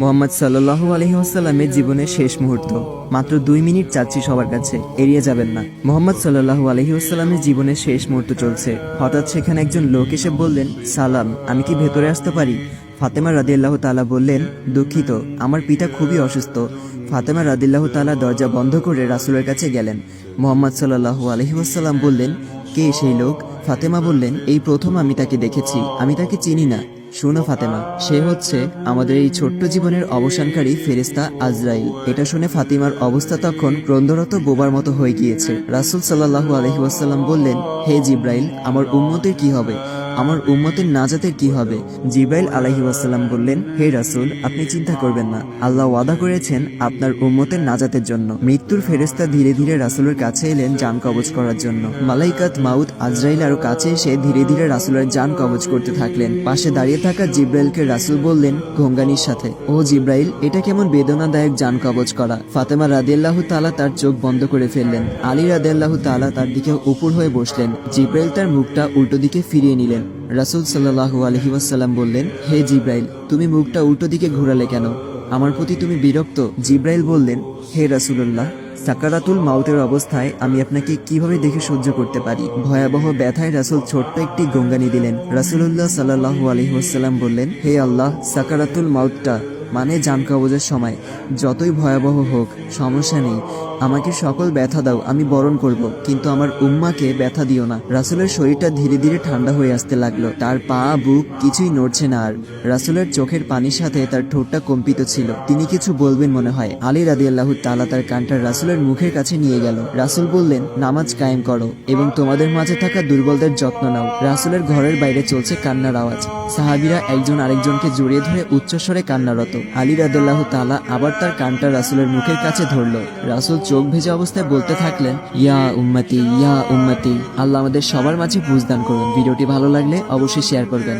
মোহাম্মদ সাল্লাল্লাহু আলাইহি ওয়াসাল্লামের জীবনের শেষ মুহূর্ত। মাত্র 2 মিনিট চাচ্ছি সবার কাছে, এড়িয়ে যাবেন না। মোহাম্মদ সাল্লাল্লাহু আলাইহি ওয়াসাল্লামের জীবনের শেষ মুহূর্ত চলছে। হঠাৎ সেখানে একজন লোক এসে বললেন, সালাম, আমি কি ভেতরে আসতে পারি? ফাতেমা রাদিয়াল্লাহু তাআলা বললেন, দুঃখিত, আমার পিতা খুবই অসুস্থ। ফাতেমা রাদিয়াল্লাহু তাআলা দরজা বন্ধ করে রাসূলের কাছে গেলেন। মোহাম্মদ সাল্লাল্লাহু আলাইহি ওয়াসাল্লাম বললেন, কে সেই লোক? ফাতেমা বললেন, এই প্রথম আমি তাকে দেখেছি, আমি তাকে চিনি না। শোনো ফাতেমা, সে হচ্ছে আমাদের এই ছোট্ট জীবনের অবসানকারী ফেরেশতা আজরাইল। এটা শুনে ফাতিমার অবস্থা তখন ক্রন্দরত বোবার মতো হয়ে গিয়েছে। রাসূল সাল্লাল্লাহু আলাইহি ওয়াসাল্লাম বললেন, হে জিব্রাইল, আমার উম্মতের কি হবে? আমার উম্মতের নাজাতের কি হবে? জিব্রাইল আলাইহি ওয়াসাল্লাম বললেন, হে রাসূল, আপনি চিন্তা করবেন না, আল্লাহ ওয়াদা করেছেন আপনার উম্মতের নাজাতের জন্য। মৃত্যুর ফেরেশতা ধীরে ধীরে রাসূলের কাছে এলেন জান কবজ করার জন্য। মালাইকাত মাউত আজরাইল আরো কাছে এসে ধীরে ধীরে রাসূলের জান কবজ করতে থাকলেন। পাশে দাঁড়িয়ে থাকা জিব্রাইলকে রাসূল বললেন ঘোঙ্গানির সাথে, ও জিব্রাইল, এটা কেমন বেদনাদায়ক জান কবজ করা। ফাতেমা রাদিয়াল্লাহু তাআলা তার চোখ বন্ধ করে ফেললেন। আলী রাদিয়াল্লাহু তাআলা তার দিকে উপর হয়ে বসলেন। জিব্রাইল তার মুখটা উল্টো দিকে ফিরিয়ে নিলেন। রাসূল সাল্লাল্লাহু আলাইহি ওয়াসাল্লাম বললেন, হে জিব্রাইল, তুমি মুখটা উল্টো দিকে ঘোরালে কেন? আমার প্রতি তুমি বিরক্ত? জিব্রাইল বললেন, হে রাসূলুল্লাহ, সাকারাতুল মাউতের অবস্থায় আমি আপনাকে কিভাবে দেখে সহ্য করতে পারি? ভয়াবহ ব্যথায় রাসূল ছোট্ট একটি গঙ্গানি দিলেন। রাসূলুল্লাহ সাল্লাল্লাহু আলাইহি ওয়াসাল্লাম বললেন, হে আল্লাহ, সাকারাতুল মাউতটা মানে জান কবজের সময় যতই ভয়াবহ হোক সমস্যা নেই, আমাকে সকল ব্যথা দাও, আমি বরণ করব, কিন্তু আমার উম্মাকে ব্যথা দিও না। রাসূলের শরীরটা ধীরে ধীরে ঠান্ডা হয়ে আসতে লাগলো। তার পা বুক কিছুই নড়ছে না আর। রাসূলের চোখের পানির সাথে তার ঠোঁটটা কম্পিত ছিল। তিনি কিছু বলবেন মনে হয়। আলী রাদিয়াল্লাহু তাআলা তার কানটা রাসূলের মুখের কাছে নিয়ে গেল। রাসূল বললেন, নামাজ কায়েম করো এবং তোমাদের মাঝে থাকা দুর্বলদের যত্ন নাও। রাসূলের ঘরের বাইরে চলছে কান্নার আওয়াজ। সাহাবীরা একজন আরেকজনকে জড়িয়ে ধরে উচ্চস্বরে কান্নারত। আলী রাদিয়াল্লাহু তাআলা আবার তার কানটা রাসূলের মুখের কাছে ধরলো। রাসূল চোখ ভেজা অবস্থায় বলতে থাকলেন, ইয়া উম্মতি, ইয়া উম্মতি। আল্লাহ আমাদের সবার মাঝে বুঝদান করুন। ভিডিওটি ভালো লাগলে অবশ্যই শেয়ার করবেন।